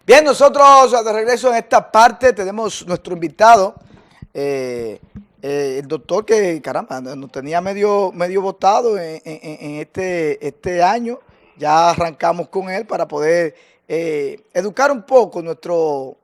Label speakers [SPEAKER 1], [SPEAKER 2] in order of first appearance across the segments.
[SPEAKER 1] Bien, nosotros de regreso en esta parte tenemos nuestro invitado, el doctor que, caramba, nos tenía medio botado en este año. Ya arrancamos con él para poder educar un poco nuestro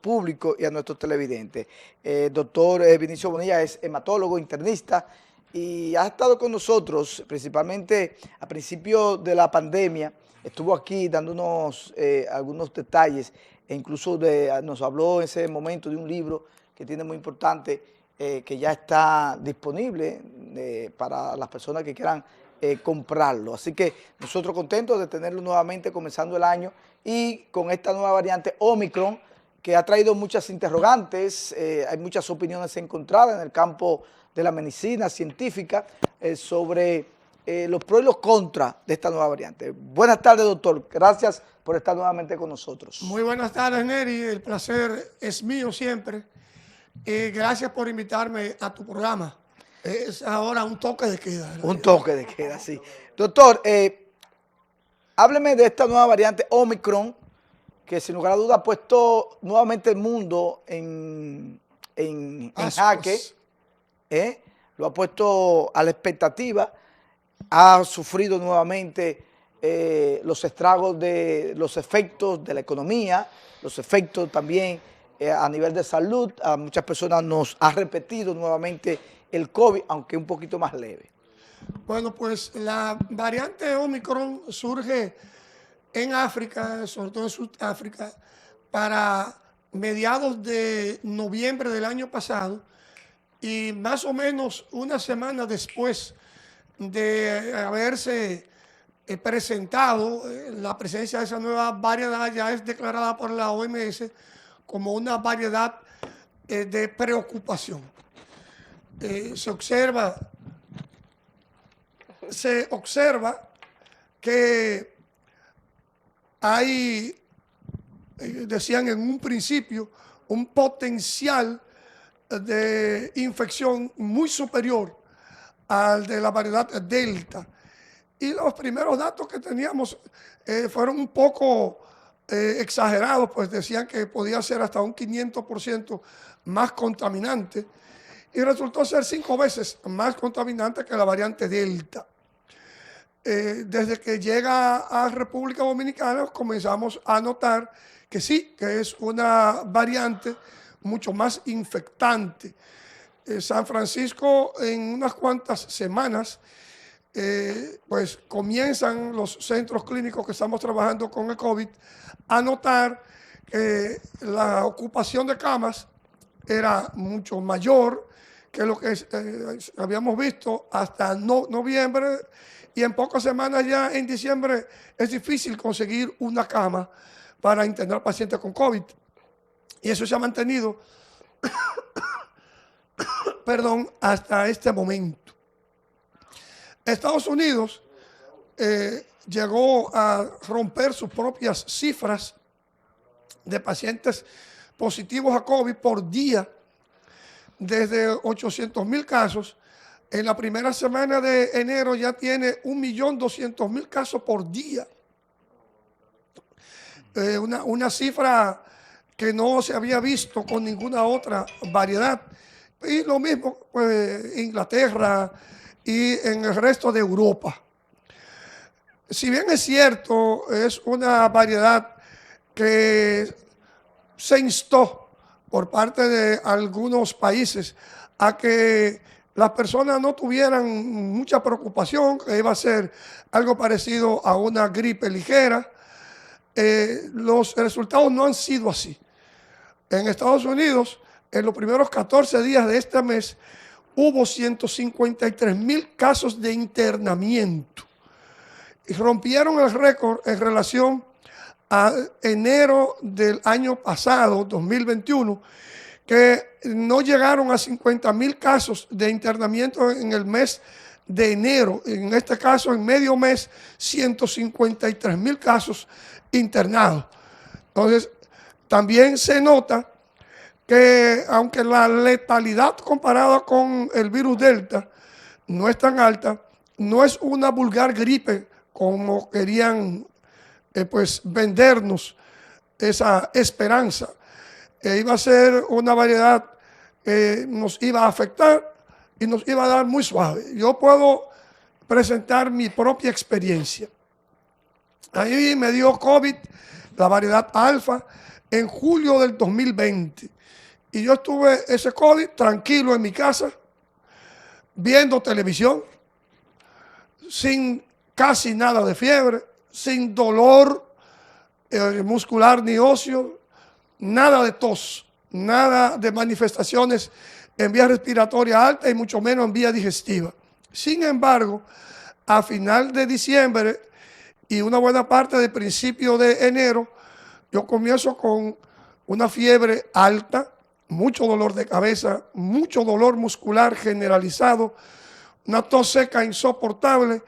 [SPEAKER 1] público y a nuestros televidentes. El doctor Vinicio Bonilla es hematólogo, internista, y ha estado con nosotros principalmente a principios de la pandemia. Estuvo aquí dándonos algunos detalles e incluso nos habló en ese momento de un libro que tiene muy importante, que ya está disponible para las personas que quieran comprarlo. Así que nosotros contentos de tenerlo nuevamente comenzando el año y con esta nueva variante Omicron, que ha traído muchas interrogantes, hay muchas opiniones encontradas en el campo de la medicina científica sobre los pros y los contras de esta nueva variante. Buenas tardes, doctor. Gracias por estar nuevamente con nosotros.
[SPEAKER 2] Muy buenas tardes, Neri. El placer es mío siempre. Gracias por invitarme a tu programa. Es ahora un toque de queda.
[SPEAKER 1] Un toque de queda, sí. Doctor, hábleme de esta nueva variante Omicron, que sin lugar a dudas ha puesto nuevamente el mundo en jaque, lo ha puesto a la expectativa, ha sufrido nuevamente los estragos de los efectos de la economía, los efectos también a nivel de salud. A muchas personas nos ha repetido nuevamente el COVID, aunque un poquito más leve.
[SPEAKER 2] Bueno, pues la variante Omicron surge en África, sobre todo en Sudáfrica, para mediados de noviembre del año pasado, y más o menos una semana después de haberse presentado la presencia de esa nueva variedad, ya es declarada por la OMS como una variedad de preocupación. Se observa que hay, decían en un principio, un potencial de infección muy superior al de la variedad Delta. Y los primeros datos que teníamos fueron un poco exagerados, pues decían que podía ser hasta un 500% más contaminante, y resultó ser 5 veces más contaminante que la variante Delta. Desde que llega a República Dominicana comenzamos a notar que sí, que es una variante mucho más infectante. San Francisco, en unas cuantas semanas, pues comienzan los centros clínicos que estamos trabajando con el COVID a notar que la ocupación de camas era mucho mayor que lo que habíamos visto hasta noviembre, y en pocas semanas ya en diciembre es difícil conseguir una cama para internar pacientes con COVID. Y eso se ha mantenido perdón, hasta este momento. Estados Unidos llegó a romper sus propias cifras de pacientes positivos a COVID por día, desde 800,000 casos. En la primera semana de enero ya tiene 1.200.000 casos por día. Una cifra que no se había visto con ninguna otra variedad. Y lo mismo pues, Inglaterra y en el resto de Europa. Si bien es cierto, es una variedad que se instó por parte de algunos países a que las personas no tuvieran mucha preocupación, que iba a ser algo parecido a una gripe ligera, los resultados no han sido así. En Estados Unidos, en los primeros 14 días de este mes, hubo 153,000 casos de internamiento. Y rompieron el récord en relación a enero del año pasado, 2021, que no llegaron a 50,000 casos de internamiento en el mes de enero. En este caso, en medio mes, 153,000 casos internados. Entonces, también se nota que aunque la letalidad comparada con el virus Delta no es tan alta, no es una vulgar gripe como querían pues vendernos esa esperanza. Iba a ser una variedad que nos iba a afectar y nos iba a dar muy suave. Yo puedo presentar mi propia experiencia. Ahí me dio COVID, la variedad alfa, en julio del 2020. Y yo estuve ese COVID tranquilo en mi casa, viendo televisión, sin casi nada de fiebre, sin dolor muscular ni óseo, nada de tos, nada de manifestaciones en vía respiratoria alta y mucho menos en vía digestiva. Sin embargo, a final de diciembre y una buena parte del principio de enero, yo comienzo con una fiebre alta, mucho dolor de cabeza, mucho dolor muscular generalizado, una tos seca insoportable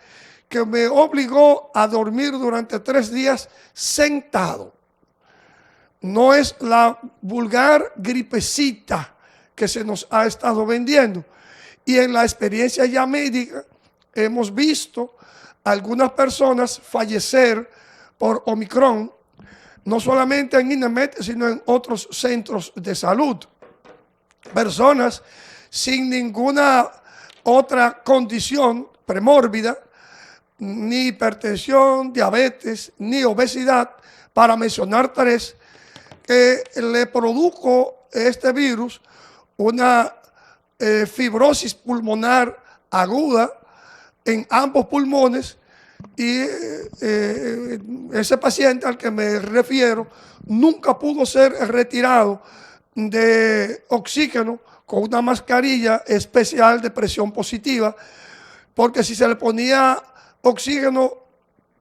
[SPEAKER 2] que me obligó a dormir durante 3 días sentado. No es la vulgar gripecita que se nos ha estado vendiendo. Y en la experiencia ya médica hemos visto algunas personas fallecer por Omicron, no solamente en INEMET, sino en otros centros de salud. Personas sin ninguna otra condición premórbida, ni hipertensión, diabetes, ni obesidad, para mencionar 3, que le produjo este virus una fibrosis pulmonar aguda en ambos pulmones, y ese paciente al que me refiero nunca pudo ser retirado de oxígeno con una mascarilla especial de presión positiva, porque si se le ponía oxígeno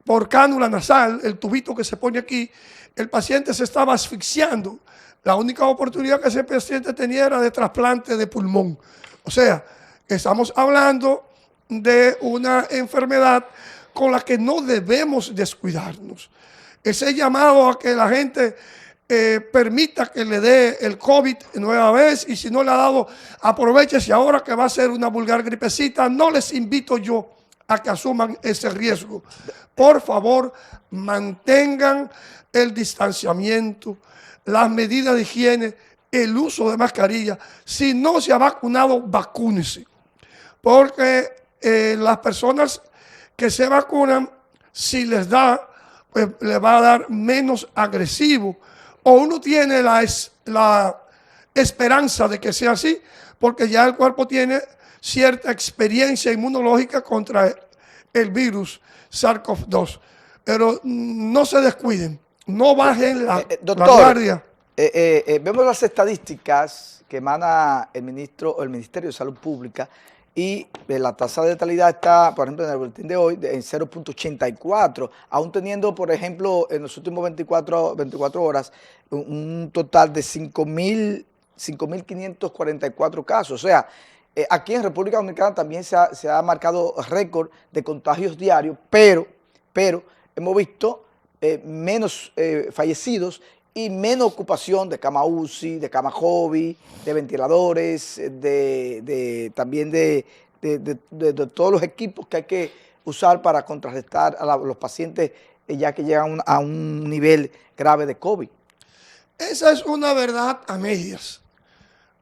[SPEAKER 2] por cánula nasal, el tubito que se pone aquí, el paciente se estaba asfixiando. La única oportunidad que ese paciente tenía era de trasplante de pulmón. O sea, estamos hablando de una enfermedad con la que no debemos descuidarnos. Ese llamado a que la gente permita que le dé el COVID nueva vez, y si no le ha dado, aprovéchese ahora que va a ser una vulgar gripecita. No les invito yo a que asuman ese riesgo. Por favor, mantengan el distanciamiento, las medidas de higiene, el uso de mascarilla. Si no se ha vacunado, vacúnese. Porque las personas que se vacunan, si les da, pues les va a dar menos agresivo. O uno tiene la esperanza de que sea así, porque ya el cuerpo tiene cierta experiencia inmunológica contra el virus SARS-CoV-2. Pero no se descuiden, no bajen la guardia.
[SPEAKER 1] Vemos las estadísticas que emana el Ministerio de Salud Pública, y la tasa de letalidad está, por ejemplo, en el boletín de hoy, en 0.84, aún teniendo, por ejemplo, en los últimos 24 horas, un total de 5.544 casos. O sea, aquí en República Dominicana también se ha marcado récord de contagios diarios, pero hemos visto menos fallecidos y menos ocupación de cama UCI, de cama COVID, de ventiladores, también de todos los equipos que hay que usar para contrarrestar a los pacientes ya que llegan a un nivel grave de COVID.
[SPEAKER 2] Esa es una verdad a medias.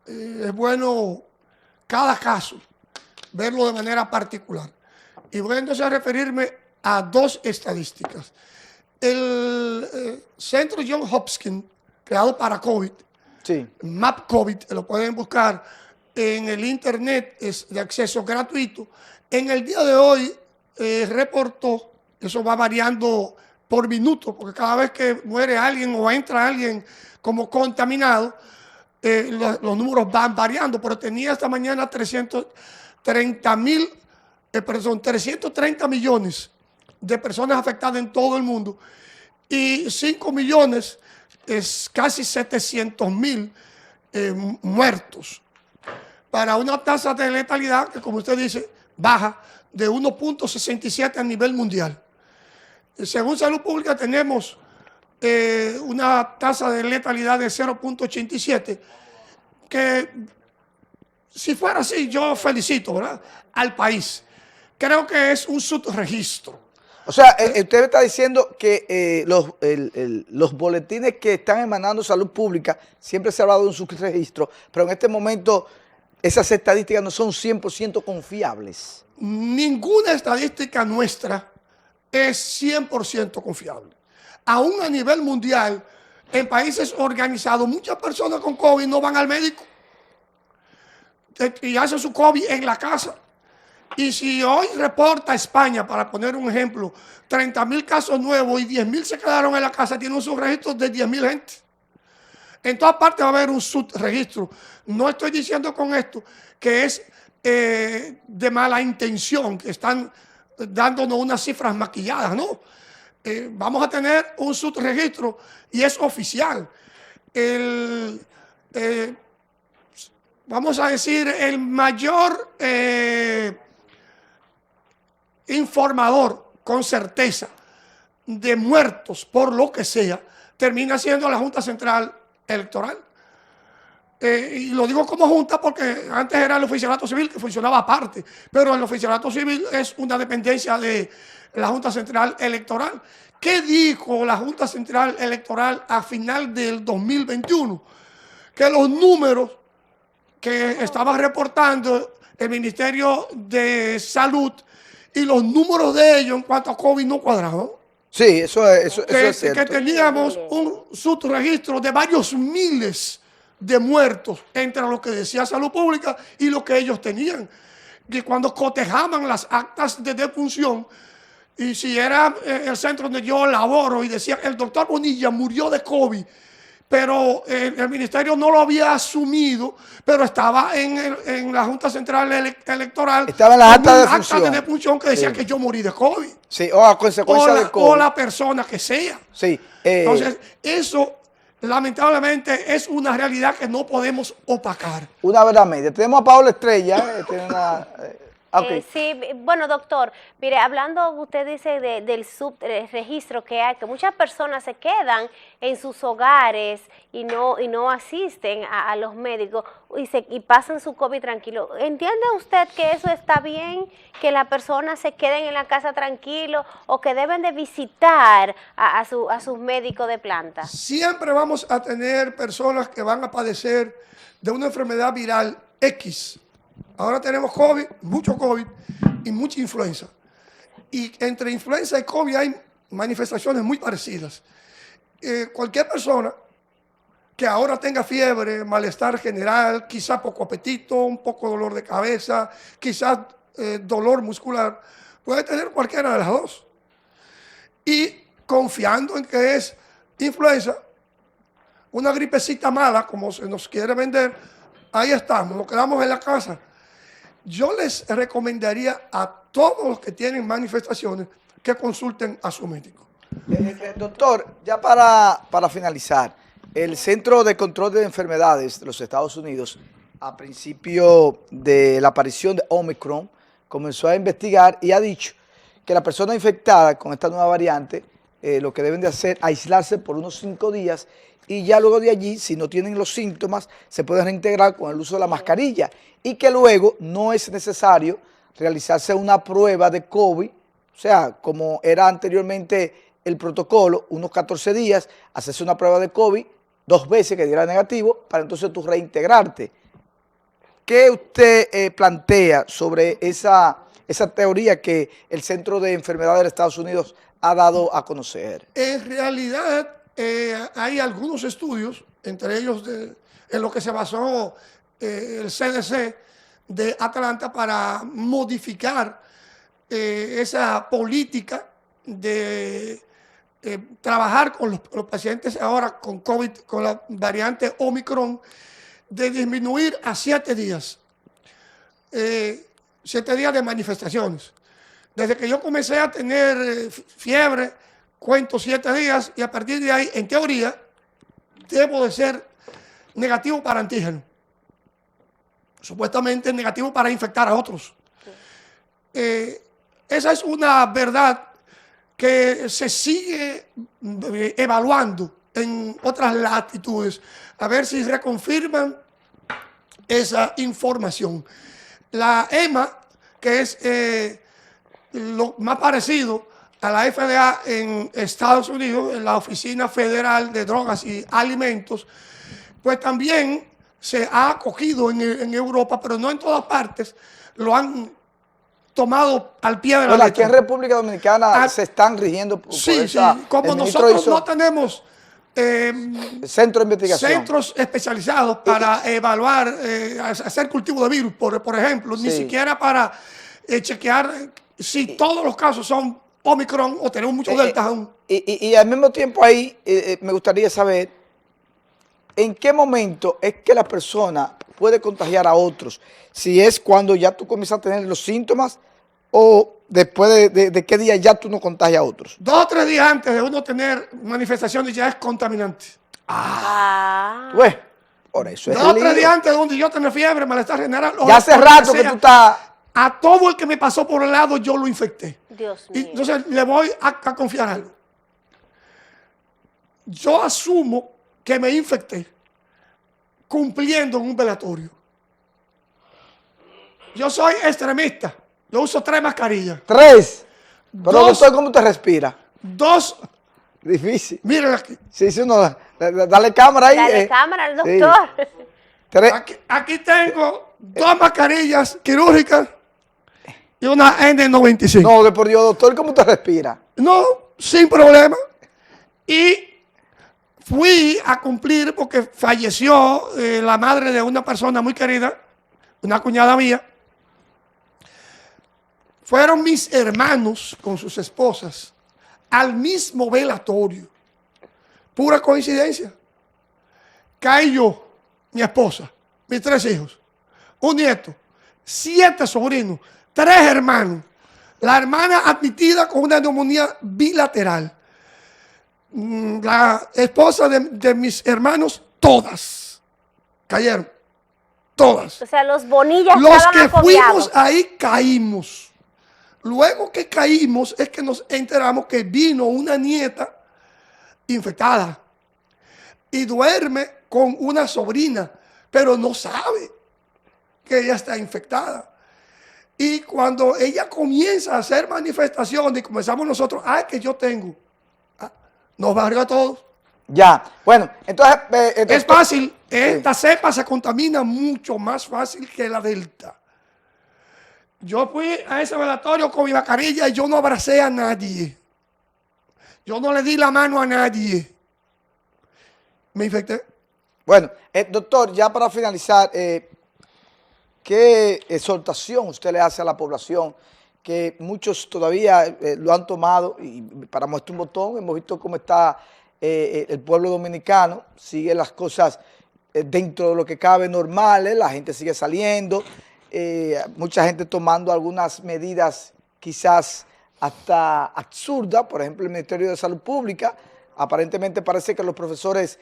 [SPEAKER 2] Es bueno cada caso verlo de manera particular. Y voy entonces a referirme a 2 estadísticas. El Centro John Hopkins, creado para COVID,
[SPEAKER 1] sí,
[SPEAKER 2] Map COVID, lo pueden buscar en el internet, es de acceso gratuito. En el día de hoy reportó, eso va variando por minuto, porque cada vez que muere alguien o entra alguien como contaminado, los números van variando, pero tenía esta mañana 330 millones de personas afectadas en todo el mundo, y 5 millones, es casi 700.000 muertos, para una tasa de letalidad que, como usted dice, baja de 1.67 a nivel mundial. Según Salud Pública tenemos una tasa de letalidad de 0.87, que si fuera así yo felicito, ¿verdad?, al país. Creo que es un subregistro.
[SPEAKER 1] O sea, usted me está diciendo que los boletines que están emanando Salud Pública siempre se ha hablado de un subregistro, pero en este momento esas estadísticas no son 100% confiables.
[SPEAKER 2] Ninguna estadística nuestra es 100% confiable. Aún a nivel mundial, en países organizados, muchas personas con COVID no van al médico y hacen su COVID en la casa. Y si hoy reporta España, para poner un ejemplo, 30.000 casos nuevos y 10.000 se quedaron en la casa, tiene un subregistro de 10.000 gente. En todas partes va a haber un subregistro. No estoy diciendo con esto que es de mala intención, que están dándonos unas cifras maquilladas, no. Vamos a tener un subregistro y es oficial. Vamos a decir, el mayor informador con certeza de muertos por lo que sea, termina siendo la Junta Central Electoral. Y lo digo como junta porque antes era el oficialato civil que funcionaba aparte, pero el oficialato civil es una dependencia de la Junta Central Electoral. ¿Qué dijo la Junta Central Electoral a final del 2021? Que los números que estaba reportando el Ministerio de Salud y los números de ellos en cuanto a COVID no cuadraban.
[SPEAKER 1] Sí, eso es cierto.
[SPEAKER 2] Que teníamos un subregistro de varios miles de muertos entre lo que decía Salud Pública y lo que ellos tenían. Y cuando cotejaban las actas de defunción, y si era el centro donde yo laboro y decía el doctor Bonilla murió de COVID, pero el ministerio no lo había asumido, pero estaba en la Junta Central Electoral.
[SPEAKER 1] Estaba en la
[SPEAKER 2] acta de defunción que decía que yo morí de COVID.
[SPEAKER 1] Sí, o a consecuencia de COVID.
[SPEAKER 2] O la persona que sea.
[SPEAKER 1] Sí.
[SPEAKER 2] Entonces, eso lamentablemente es una realidad que no podemos opacar.
[SPEAKER 1] Una verdad media. Tenemos a Paola Estrella. Tiene una, okay.
[SPEAKER 3] Sí, bueno, doctor, mire, hablando, usted dice del subregistro que hay, que muchas personas se quedan en sus hogares y no asisten a los médicos y pasan su COVID tranquilo. ¿Entiende usted que eso está bien, que las personas se queden en la casa tranquilo o que deben de visitar a sus médicos de planta?
[SPEAKER 2] Siempre vamos a tener personas que van a padecer de una enfermedad viral X. Ahora tenemos COVID, mucho COVID y mucha influenza. Y entre influenza y COVID hay manifestaciones muy parecidas. Cualquier persona que ahora tenga fiebre, malestar general, quizá poco apetito, un poco dolor de cabeza, quizás dolor muscular, puede tener cualquiera de las dos. Y confiando en que es influenza, una gripecita mala, como se nos quiere vender, ahí estamos, nos quedamos en la casa. Yo les recomendaría a todos los que tienen manifestaciones que consulten a su médico.
[SPEAKER 1] Doctor, ya para finalizar, el Centro de Control de Enfermedades de los Estados Unidos, a principio de la aparición de Omicron, comenzó a investigar y ha dicho que las personas infectadas con esta nueva variante, lo que deben de hacer es aislarse por unos 5 días y ya luego de allí, si no tienen los síntomas, se pueden reintegrar con el uso de la mascarilla y que luego no es necesario realizarse una prueba de COVID, o sea, como era anteriormente el protocolo, unos 14 días, hacerse una prueba de COVID 2 veces que diera negativo para entonces tú reintegrarte. ¿Qué usted plantea sobre esa teoría que el Centro de Enfermedades de Estados Unidos ha dado a conocer?
[SPEAKER 2] En realidad, hay algunos estudios, entre ellos en lo que se basó el CDC de Atlanta para modificar esa política de trabajar con los pacientes ahora con COVID, con la variante Omicron, de disminuir a 7 días. 7 días de manifestaciones. Desde que yo comencé a tener fiebre, cuento 7 días y a partir de ahí, en teoría, debo de ser negativo para antígeno. Supuestamente negativo para infectar a otros. Esa es una verdad que se sigue evaluando en otras latitudes, a ver si reconfirman esa información. La EMA, que es lo más parecido a la FDA en Estados Unidos, en la Oficina Federal de Drogas y Alimentos, pues también se ha acogido en Europa, pero no en todas partes, lo han tomado al pie de la
[SPEAKER 1] Bueno, aquí
[SPEAKER 2] letra.
[SPEAKER 1] en República Dominicana se están rigiendo por
[SPEAKER 2] Sí,
[SPEAKER 1] esa,
[SPEAKER 2] sí, como
[SPEAKER 1] el ministro
[SPEAKER 2] nosotros
[SPEAKER 1] hizo
[SPEAKER 2] no tenemos
[SPEAKER 1] centro de investigación.
[SPEAKER 2] centros especializados para evaluar, hacer cultivo de virus, por ejemplo, ni
[SPEAKER 1] Sí.
[SPEAKER 2] siquiera para chequear si todos los casos son Omicron o tenemos muchos deltas aún.
[SPEAKER 1] Y al mismo tiempo ahí me gustaría saber en qué momento es que la persona puede contagiar a otros. Si es cuando ya tú comienzas a tener los síntomas o después de qué día ya tú no contagias a otros.
[SPEAKER 2] 2 o 3 días antes de uno tener manifestaciones ya es contaminante.
[SPEAKER 1] Pues, por eso es
[SPEAKER 2] 2 o 3
[SPEAKER 1] lío.
[SPEAKER 2] días antes de donde yo tener fiebre, malestar general.
[SPEAKER 1] Ya hace rato que tú estás...
[SPEAKER 2] A todo el que me pasó por el lado yo lo infecté.
[SPEAKER 3] Dios
[SPEAKER 2] Y
[SPEAKER 3] mío.
[SPEAKER 2] entonces le voy a confiar algo. Yo asumo que me infecté cumpliendo en un velatorio. Yo soy extremista. Yo uso 3 mascarillas.
[SPEAKER 1] 3. Pero
[SPEAKER 2] 2,
[SPEAKER 1] doctor, ¿cómo te respira?
[SPEAKER 2] 2,
[SPEAKER 1] Difícil.
[SPEAKER 2] miren aquí.
[SPEAKER 1] Sí, sí, uno, dale cámara ahí.
[SPEAKER 3] Dale cámara al
[SPEAKER 1] sí.
[SPEAKER 3] doctor.
[SPEAKER 1] 3.
[SPEAKER 2] Aquí tengo 2 mascarillas quirúrgicas y una N95.
[SPEAKER 1] No, de por Dios, doctor, ¿cómo te respira?
[SPEAKER 2] No, sin problema. Y fui a cumplir porque falleció la madre de una persona muy querida, una cuñada mía. Fueron mis hermanos con sus esposas al mismo velatorio. Pura coincidencia. Caí yo, mi esposa, mis 3 hijos, un nieto, 7 sobrinos, 3 hermanos. La hermana admitida con una neumonía bilateral. La esposa de mis hermanos, todas cayeron. Todas.
[SPEAKER 3] O sea, los bonillas
[SPEAKER 2] Los
[SPEAKER 3] estaban
[SPEAKER 2] que
[SPEAKER 3] agobiados.
[SPEAKER 2] fuimos ahí caímos. Luego que caímos es que nos enteramos que vino una nieta infectada y duerme con una sobrina, pero no sabe que ella está infectada. Y cuando ella comienza a hacer manifestaciones y comenzamos nosotros, que yo tengo, nos barrió a todos.
[SPEAKER 1] Ya, bueno, entonces...
[SPEAKER 2] Es fácil, esta cepa se contamina mucho más fácil que la delta. Yo fui a ese velatorio con mi mascarilla y yo no abracé a nadie. Yo no le di la mano a nadie. Me infecté.
[SPEAKER 1] Bueno, doctor, ya para finalizar, ¿qué exhortación usted le hace a la población? Que muchos todavía lo han tomado y para muestra un botón, hemos visto cómo está el pueblo dominicano, sigue las cosas dentro de lo que cabe normales, la gente sigue saliendo, mucha gente tomando algunas medidas quizás hasta absurdas, por ejemplo el Ministerio de Salud Pública, aparentemente parece que los profesores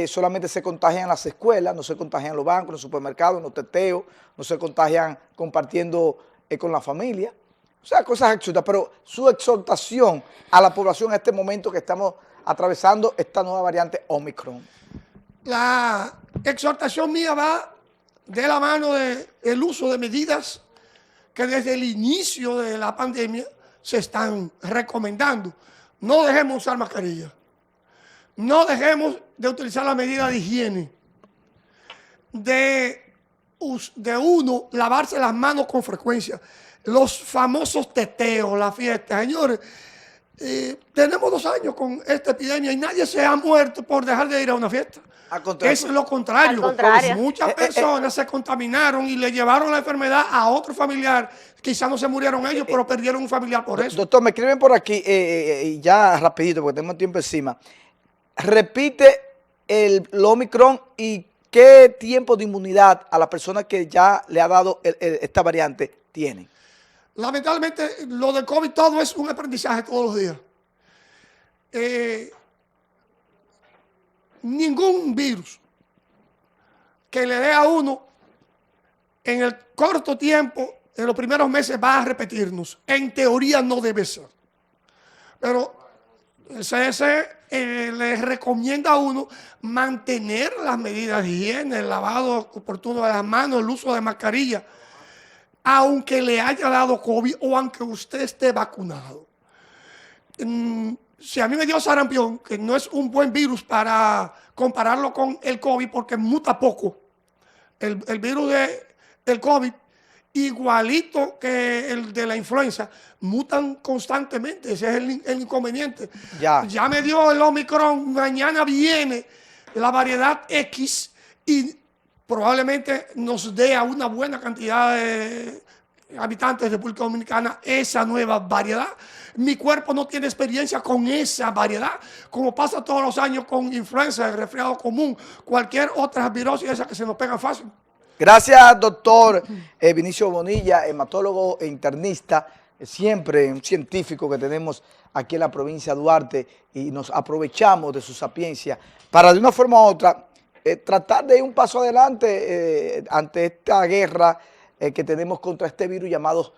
[SPEAKER 1] solamente se contagian en las escuelas, no se contagian en los bancos, en los supermercados, en los teteos, no se contagian compartiendo con la familia, o sea, cosas absurdas, pero su exhortación a la población en este momento que estamos atravesando esta nueva variante Omicron.
[SPEAKER 2] La exhortación mía va de la mano del uso de medidas que desde el inicio de la pandemia se están recomendando. No dejemos usar mascarilla. No dejemos de utilizar la medida de higiene. De uno, lavarse las manos con frecuencia. Los famosos teteos, la fiesta. Señores, tenemos 2 años con esta epidemia y nadie se ha muerto por dejar de ir a una fiesta.
[SPEAKER 1] Al contrario.
[SPEAKER 2] Es lo contrario.
[SPEAKER 3] Al contrario.
[SPEAKER 2] Muchas personas se contaminaron y le llevaron la enfermedad a otro familiar. Quizás no se murieron ellos, pero perdieron un familiar por eso.
[SPEAKER 1] Doctor, me escriben por aquí, y ya rapidito, porque tenemos tiempo encima. Repite el Omicron y qué tiempo de inmunidad a las personas que ya le ha dado esta variante tienen.
[SPEAKER 2] Lamentablemente, lo del COVID todo es un aprendizaje todos los días. Ningún virus que le dé a uno en el corto tiempo, en los primeros meses, va a repetirnos. En teoría no debe ser. Pero el CDC le recomienda a uno mantener las medidas de higiene, el lavado oportuno de las manos, el uso de mascarilla, aunque le haya dado COVID o aunque usted esté vacunado. si a mí me dio sarampión, que no es un buen virus para compararlo con el COVID porque muta poco, el virus del COVID, igualito que el de la influenza, mutan constantemente. Ese es el inconveniente. Ya me dio el Omicron, mañana viene la variedad X y probablemente nos dé a una buena cantidad de habitantes de República Dominicana esa nueva variedad. Mi cuerpo no tiene experiencia con esa variedad, como pasa todos los años con influenza, el resfriado común, cualquier otra virosis esa que se nos pega fácil.
[SPEAKER 1] Gracias, doctor Vinicio Bonilla, hematólogo e internista, siempre un científico que tenemos aquí en la provincia de Duarte, y nos aprovechamos de su sapiencia para de una forma u otra tratar de ir un paso adelante ante esta guerra que tenemos contra este virus llamado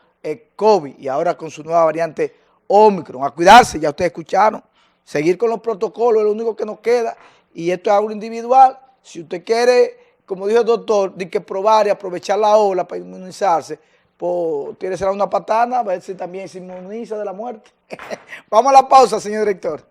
[SPEAKER 1] COVID, y ahora con su nueva variante Omicron. A cuidarse, ya ustedes escucharon, seguir con los protocolos es lo único que nos queda, y esto es algo individual. Si usted quiere, como dijo el doctor, de que probar y aprovechar la ola para inmunizarse, pues tiene que ser una patana, a ver si también se inmuniza de la muerte. Vamos a la pausa, señor director.